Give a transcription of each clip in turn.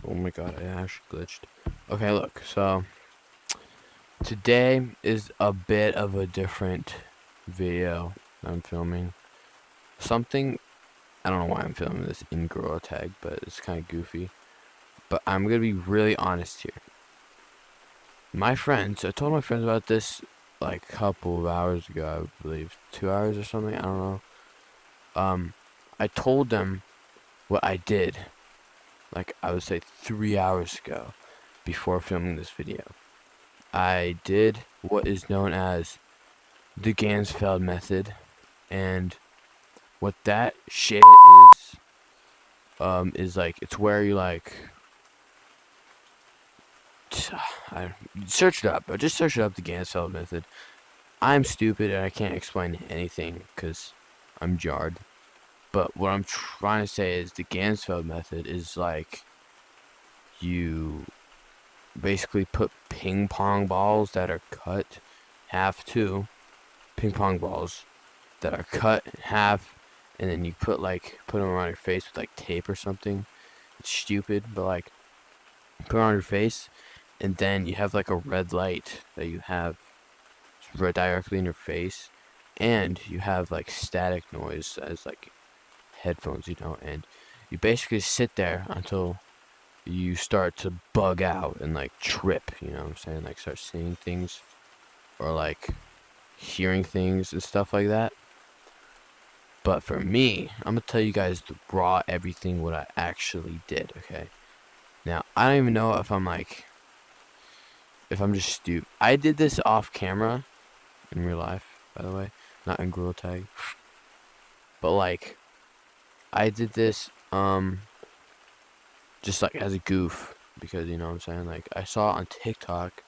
Oh my god, I actually glitched. Okay, look, so today is a bit of a different video I'm filming. Something, I don't know why I'm filming this in Gorilla Tag, but it's kind of goofy. But I'm gonna be really honest here. My friends, I told my friends about this like a couple of hours ago, I believe. 2 hours or something, I don't know. Um, I told them what I did, like I would say 3 hours ago, before filming this video. I did what is known as the Ganzfeld method, and what that shit is like, it's where you like, I search it up, but just search it up, the Ganzfeld method. I'm stupid and I can't explain anything because I'm jarred. But what I'm trying to say is the Ganzfeld method is like, you basically put ping pong balls that are cut half too, ping pong balls that are cut in half, and then you put them around your face with like tape or something. It's stupid, but like, put it on your face, and then you have like a red light that you have directly in your face, and you have like static noise as like headphones, and you basically sit there until you start to bug out and like trip, you know what I'm saying? Like start seeing things or like hearing things and stuff like that. But for me, I'm gonna tell you guys the raw everything what I actually did, okay? Now, I don't even know if I'm just stupid. I did this off camera in real life, by the way, not in Gorilla Tag. But like, I did this just like as a goof because, you know what I'm saying? Like, I saw on TikTok,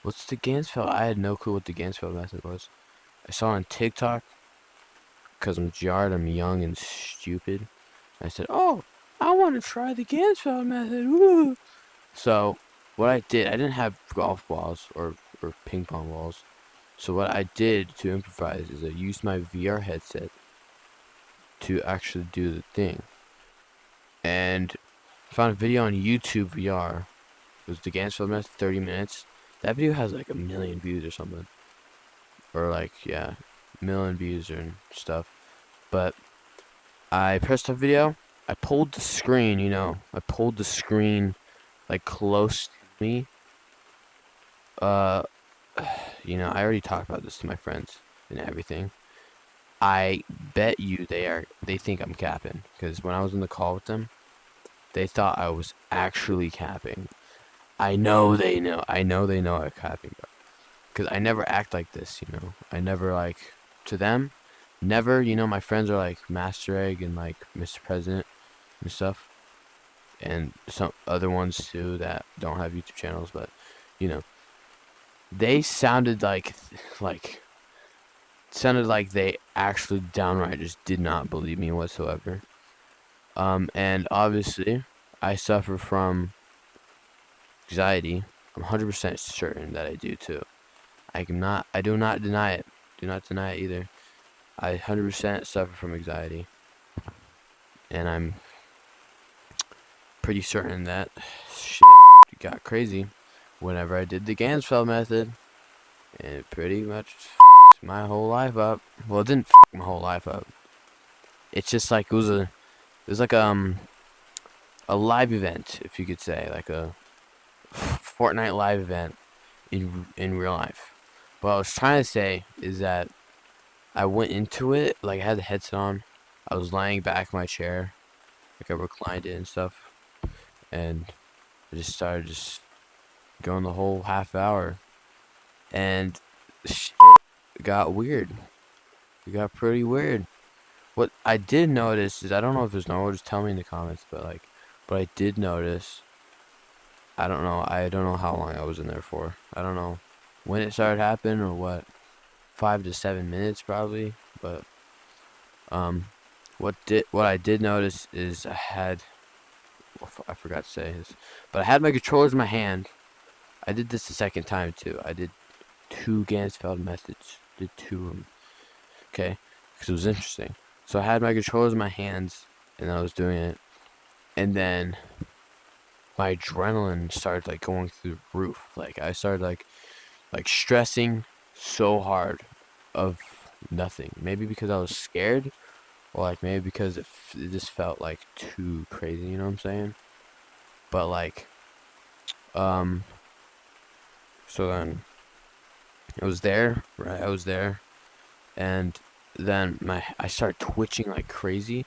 what's the Ganzfeld? I had no clue what the Ganzfeld method was. I saw on TikTok because I'm jarred, I'm young and stupid. I said, "Oh, I want to try the Ganzfeld method." Woo! So, what I did, I didn't have golf balls or ping pong balls. So what I did to improvise is I used my VR headset to actually do the thing. And I found a video on YouTube VR. It was the Ganzfeld method, 30 minutes. That video has like 1 million views or something. Or like, yeah, 1 million views and stuff. But I pressed the video. I pulled the screen, I pulled the screen like close to me. Uh, I already talked about this to my friends and everything. I bet you they think I'm capping, because when I was in the call with them, they thought I was actually capping. I know they know. I know they know I'm capping, because I never act like this. I never like, to them, never. My friends are like Master Egg and like Mr. President and stuff, and some other ones too that don't have YouTube channels, but you know they sounded like they actually downright just did not believe me whatsoever. And obviously I suffer from anxiety. I'm 100% certain that I do too. I do not deny it. Do not deny it either. I 100% suffer from anxiety, and I'm pretty certain that shit got crazy whenever I did the Ganzfeld method, and it pretty much f***ed my whole life up. Well, it didn't f*** my whole life up. It's just like it was like a live event, if you could say, like a Fortnite live event in real life. What I was trying to say is that I went into it like I had the headset on. I was lying back in my chair, like I reclined it and stuff, and I just started just going the whole half hour, and shit got weird. It got pretty weird. What I did notice is, I don't know if there's no, just tell me in the comments, but like, but I did notice, I don't know how long I was in there for. I don't know when it started happening or what. 5 to 7 minutes probably, but what I did notice is I forgot to say this, but I had my controllers in my hand. I did this the second time too. I did 2 Ganzfeld methods. Did 2 of them. Okay, because it was interesting. So I had my controllers in my hands, and I was doing it, and then my adrenaline started like going through the roof. Like I started like stressing so hard of nothing. Maybe because I was scared, or like maybe because it just felt like too crazy. You know what I'm saying? But like um, so then I was there, right? I was there, and then I started twitching like crazy,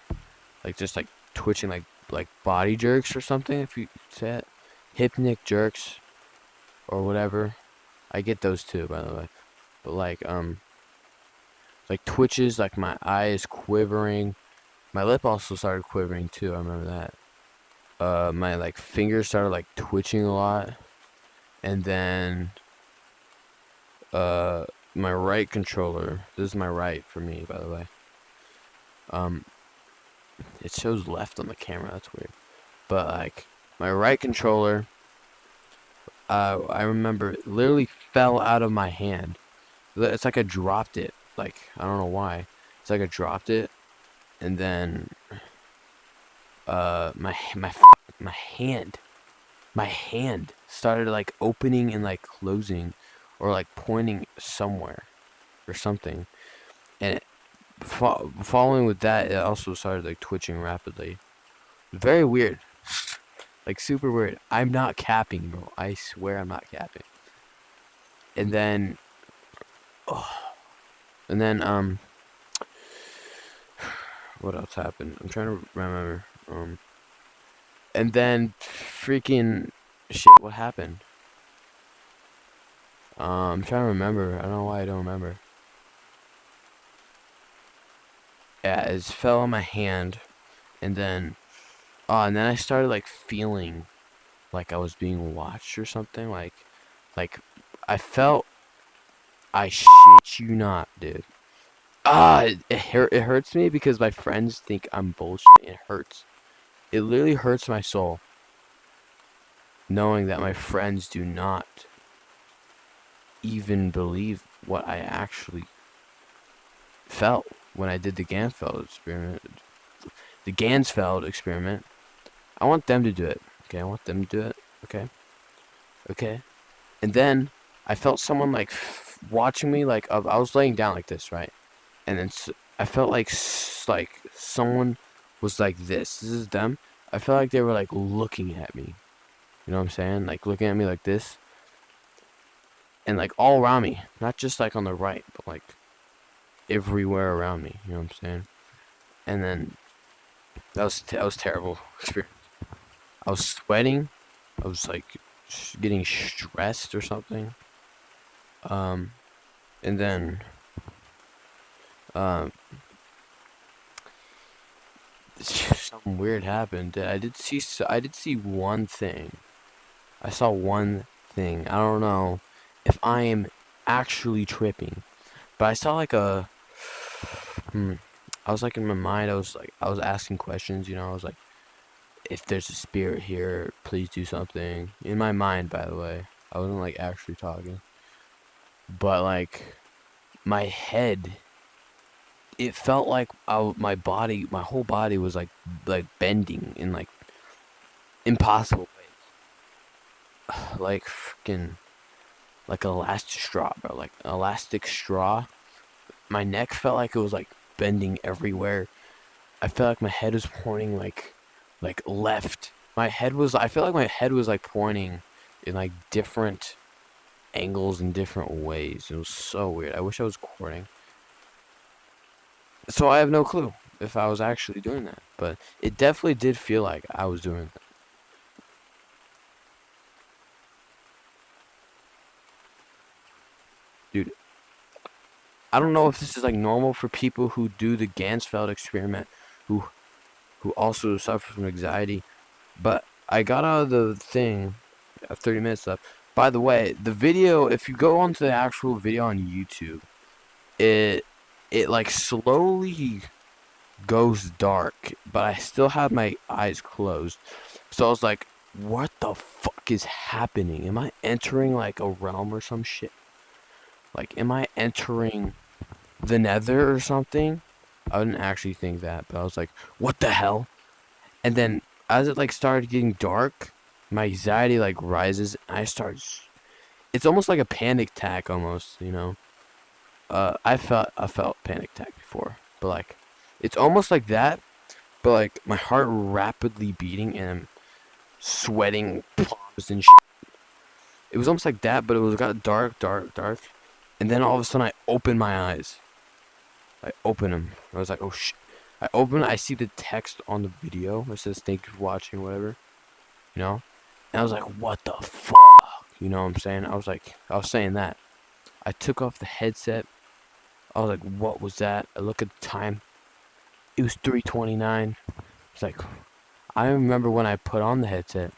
like just like twitching like body jerks or something. If you say it, hypnic jerks or whatever. I get those too, by the way. But like twitches, like my eyes quivering. My lip also started quivering too. I remember that. My like fingers started like twitching a lot, and then uh, my right controller. This is my right for me, by the way. Um, it shows left on the camera. That's weird. But like my right controller, I remember it literally fell out of my hand. It's like I dropped it. Like I don't know why. It's like I dropped it, and then my hand, my hand started like opening and like closing, or like pointing somewhere or something. And following with that, it also started like twitching rapidly. Very weird. Like super weird. I'm not capping, bro. I swear I'm not capping. And then, oh, and then what else happened? I'm trying to remember. And then freaking shit. What happened? I'm trying to remember. I don't know why I don't remember. Yeah, it fell on my hand, and then, and then I started like feeling like I was being watched or something. Like I felt. I shit you not, dude. It hurts me because my friends think I'm bullshit. It hurts. It literally hurts my soul knowing that my friends do not even believe what I actually felt when I did the Ganzfeld experiment. The Ganzfeld experiment. I want them to do it. Okay, I want them to do it. Okay, okay. And then I felt someone like watching me. Like I was laying down like this, right? And then I felt like like someone was like this. This is them. I felt like they were like looking at me. You know what I'm saying? Like looking at me like this, and like all around me, not just like on the right, but like everywhere around me. You know what I'm saying? And then that was terrible experience. I was sweating. I was like getting stressed or something. Um, and then um, something weird happened. I did see one thing. I saw one thing. I don't know if I am actually tripping, but I saw like a. I was like in my mind. I was asking questions. You know, I was like, if there's a spirit here, please do something. In my mind, by the way, I wasn't like actually talking, but like my head. It felt like my body, my whole body was like bending in like impossible ways, like freaking like elastic straw, bro, like elastic straw. My neck felt like it was like bending everywhere. I felt like my head was pointing like left. I feel like my head was like pointing in like different angles and different ways. It was so weird. I wish I was recording. So I have no clue if I was actually doing that, but it definitely did feel like I was doing that. Dude, I don't know if this is like normal for people who do the Ganzfeld experiment, who also suffer from anxiety. But I got out of the thing. 30 minutes left. By the way, the video, if you go onto the actual video on YouTube, it like slowly goes dark, but I still have my eyes closed. So I was like, what the fuck is happening? Am I entering like a realm or some shit? Like, am I entering the nether or something? I didn't actually think that, but I was like, what the hell? And then as it like started getting dark, my anxiety like rises, and I start. It's almost like a panic attack, almost. I felt panic attack before, but like, it's almost like that, but like my heart rapidly beating and I'm sweating palms and shit. It was almost like that, but it was got dark, dark, dark, and then all of a sudden I open my eyes. I open them. I was like, oh shit. I open. I see the text on the video. It says thank you for watching, whatever. You know, and I was like, what the fuck? You know what I'm saying? I was saying that. I took off the headset. I was like, what was that? I look at the time. It was 3:29. It's like, I remember when I put on the headset.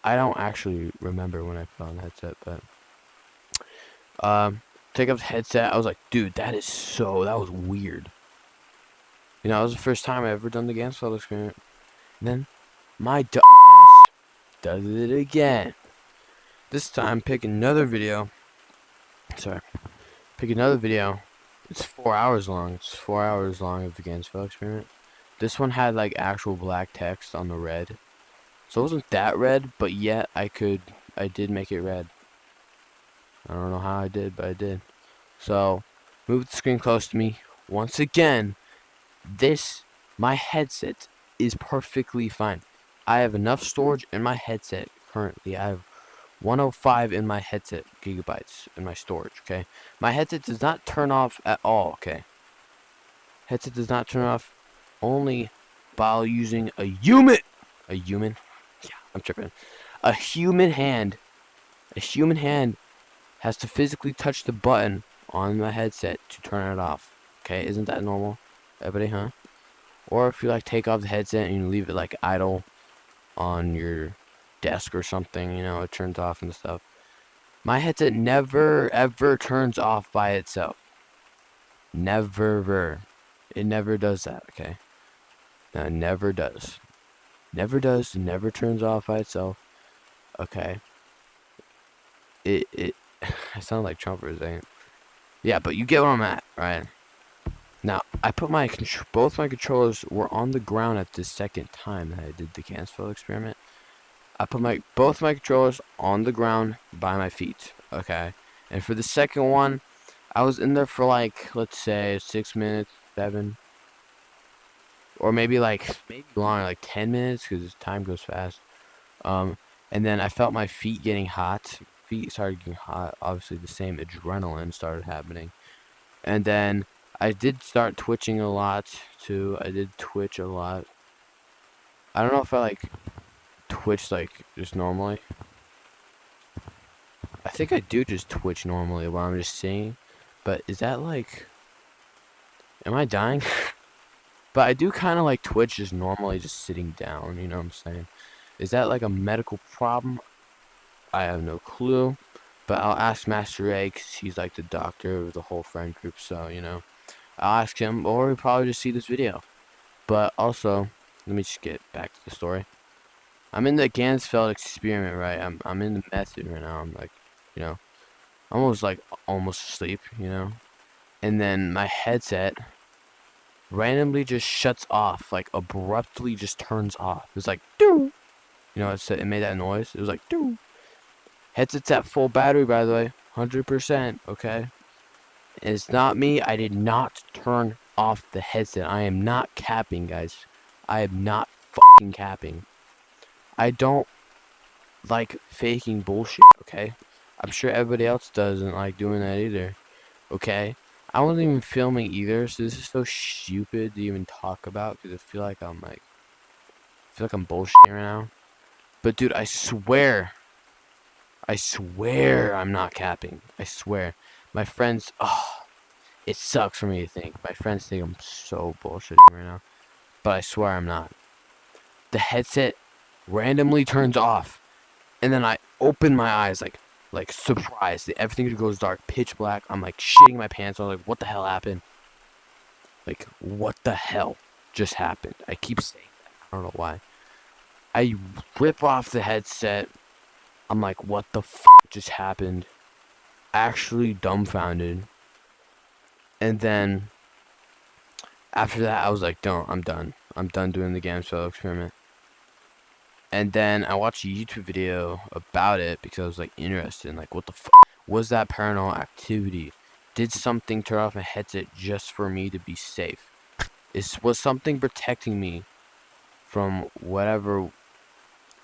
I don't actually remember when I put on the headset, but take off the headset. I was like, dude, that was weird. That was the first time I ever done the Ganzfeld experiment. And then my dumb ass does it again. This time, pick another video. Sorry, pick another video. It's 4 hours long. It's 4 hours long of the Ganzfeld experiment. This one had like actual black text on the red. So it wasn't that red, but yet I did make it red. I don't know how I did, but I did. So, move the screen close to me. Once again, my headset is perfectly fine. I have enough storage in my headset currently. I have 105 in my headset gigabytes in my storage, okay? My headset does not turn off at all, okay? Headset does not turn off only by using a human. Yeah, I'm tripping. A human hand has to physically touch the button on the headset to turn it off. Okay, isn't that normal? Everybody, huh? Or if you like take off the headset and you leave it like idle on your desk or something, it turns off and stuff. My headset never ever turns off by itself. Never. It never does that, okay? No, it never does. Never does, never turns off by itself. Okay. I sound like Trump for a second. Yeah, but you get where I'm at, right? Now, I put both my controllers were on the ground at the second time that I did the Ganzfeld experiment. I put both my controllers on the ground by my feet, okay? And for the second one, I was in there for like, let's say, 6 minutes, 7, or maybe longer, like 10 minutes, because time goes fast. And then I felt my feet getting hot. Feet started getting hot. Obviously, the same adrenaline started happening. And then I did start twitching a lot, too. I did twitch a lot. I don't know if I, twitch, just normally. I think I do just twitch normally while I'm just singing. But is that, am I dying? But I do kind of, twitch just normally just sitting down, you know what I'm saying? Is that, a medical problem? I have no clue. But I'll ask Master A, because he's, the doctor of the whole friend group, so, I'll ask him, or he'll probably just see this video. But also, let me just get back to the story. I'm in the Ganzfeld experiment, right? I'm in the method right now. I'm almost asleep, And then my headset randomly just shuts off, abruptly just turns off. It's like, doo! It made that noise. It was like, doo! Headset's at full battery, by the way. 100%, okay? And it's not me. I did not turn off the headset. I am not capping, guys. I am not fucking capping. I don't like faking bullshit, okay? I'm sure everybody else doesn't like doing that either, okay? I wasn't even filming either, so this is so stupid to even talk about, because I feel like I'm bullshitting right now. But dude, I swear I'm not capping. I swear. My friends, it sucks for me to think. My friends think I'm so bullshitting right now. But I swear I'm not. The headset randomly turns off. And then I open my eyes like surprised. Everything goes dark, pitch black. I'm shitting my pants. I'm like, what the hell happened? What the hell just happened? I keep saying that. I don't know why. I rip off the headset. I'm like, what the fuck just happened? Actually dumbfounded. And then after that, I was like, I'm done. I'm done doing the Ganzfeld experiment. And then I watched a YouTube video about it because I was like interested in like what the was that paranormal activity? Did something turn off my headset just for me to be safe? Was something protecting me from whatever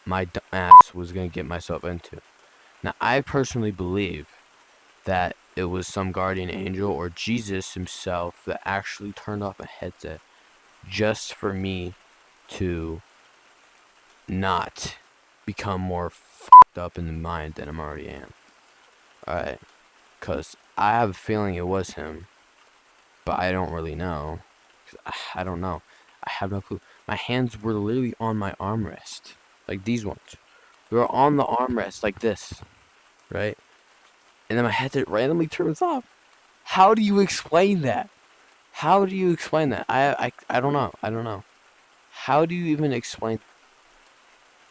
my dumb ass was gonna get myself into? Now I personally believe that it was some guardian angel or Jesus himself that actually turned off a headset just for me to not become more fucked up in the mind than I'm already am. Alright, because I have a feeling it was him, but I don't really know. I don't know. I have no clue. My hands were literally on my armrest, like these ones. They were on the armrest like this, right? And then my headset randomly turns off. How do you explain that? How do you explain that? I don't know. I don't know. How do you even explain?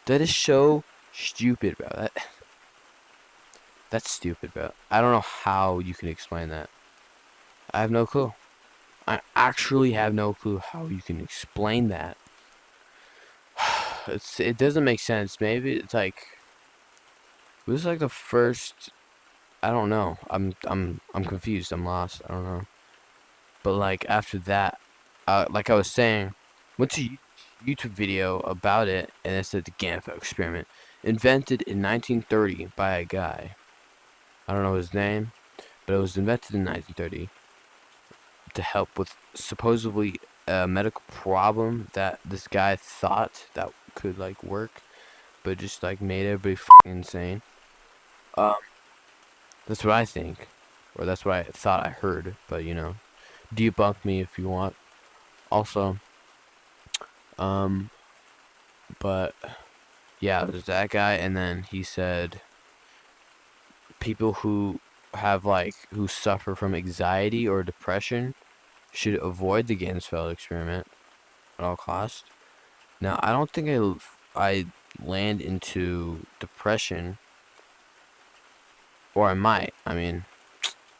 That is so stupid, bro. That's stupid, bro. I don't know how you can explain that. I have no clue. I actually have no clue how you can explain that. It doesn't make sense. Maybe it's like it was like the first. I don't know. I'm confused. I'm lost. I don't know. But like after that, like I was saying, went to YouTube video about it, and it said the Ganzfeld experiment, invented in 1930 by a guy. I don't know his name, but it was invented in 1930 to help with supposedly a medical problem that this guy thought that could like work, but just like made everybody fucking insane. Um, that's what I think, or that's what I thought I heard. But you know, debunk me if you want. Also, um, but yeah, there's that guy, and then he said people who have like who suffer from anxiety or depression should avoid the Ganzfeld experiment at all costs. Now, I don't think I land into depression, or I might. I mean,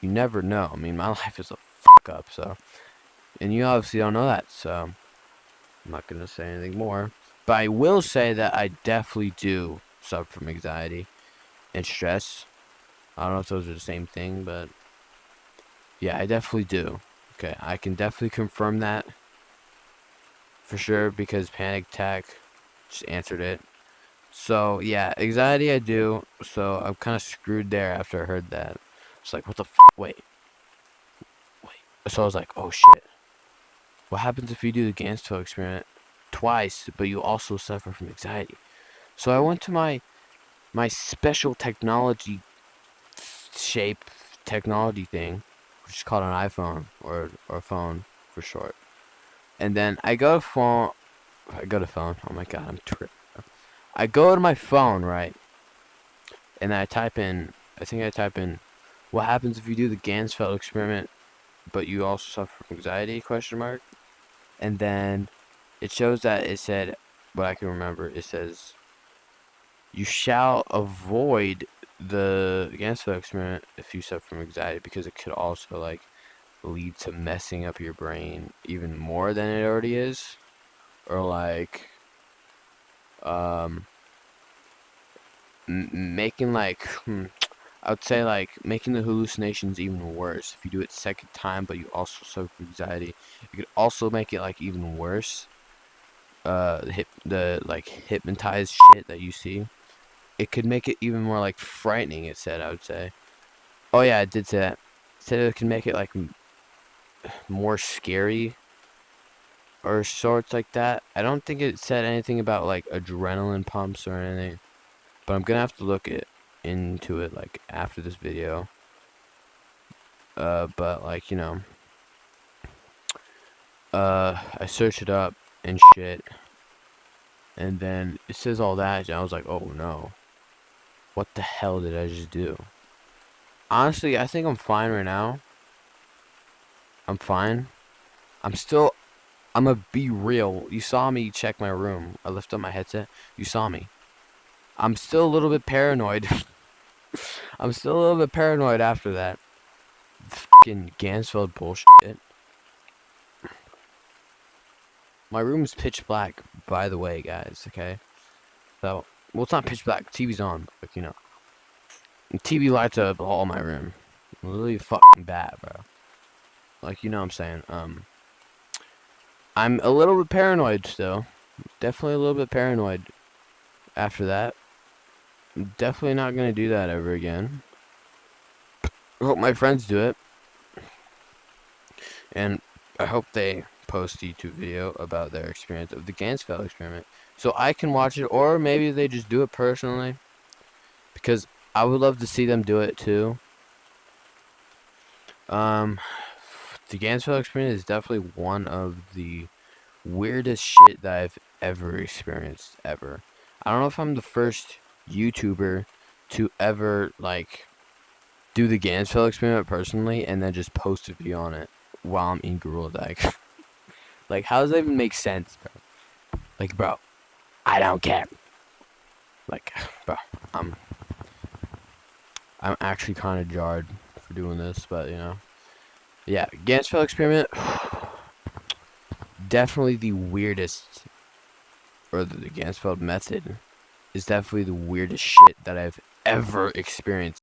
you never know. I mean, my life is a fuck up, so, and you obviously don't know that, so I'm not gonna say anything more. But I will say that I definitely do suffer from anxiety and stress. I don't know if those are the same thing, but yeah, I definitely do. Okay, I can definitely confirm that for sure because panic attack just answered it. So yeah, anxiety I do. So I'm kind of screwed there after I heard that. It's like, what the wait, wait. So I was like, oh shit. What happens if you do the Ganzfeld experiment twice, but you also suffer from anxiety? So I went to my special technology shape technology thing, which is called an iPhone or a phone for short. And then I go to phone. I go to phone. Oh my god, I'm tripping. I go to my phone, right? And I type in, I think I type in, what happens if you do the Ganzfeld experiment, but you also suffer from anxiety, question mark. And then it shows that it said, what I can remember, it says, you shall avoid the Ganzfeld experiment if you suffer from anxiety, because it could also, like, lead to messing up your brain even more than it already is. Or, like, um, making, like, I would say like making the hallucinations even worse. If you do it second time, but you also suffer from anxiety, you could also make it like even worse. The like hypnotized shit that you see, it could make it even more like frightening. It said, I would say. Oh yeah, it did say that. It said it can make it like more scary or sorts like that. I don't think it said anything about like adrenaline pumps or anything, but I'm gonna have to look into it like after this video. But like, you know, I searched it up and shit, and then it says all that, and I was like, oh no, what the hell did I just do? Honestly, I think I'm fine right now. I'm fine. I'm gonna be real. You saw me check my room. I lifted up my headset. You saw me. I'm still a little bit paranoid. I'm still a little bit paranoid after that. Fucking Ganzfeld bullshit. My room's pitch black, by the way, guys, okay? So, well, it's not pitch black. TV's on, but, like, you know. And TV lights up all my room. Really fucking bad, bro. Like, you know what I'm saying. I'm a little bit paranoid still. Definitely a little bit paranoid after that. I'm definitely not gonna do that ever again. I hope my friends do it. And I hope they post a YouTube video about their experience of the Ganzfeld experiment. So I can watch it, or maybe they just do it personally. Because I would love to see them do it too. The Ganzfeld experiment is definitely one of the weirdest shit that I've ever experienced, ever. I don't know if I'm the first YouTuber to ever, like, do the Ganzfeld experiment personally and then just post a video on it while I'm in Gorilla Tag. Like, how does that even make sense, bro? Like, bro, I don't care. Like, bro, I'm actually kind of jarred for doing this, but, you know. Yeah, Ganzfeld experiment, definitely the weirdest, or the Ganzfeld method is definitely the weirdest shit that I've ever experienced.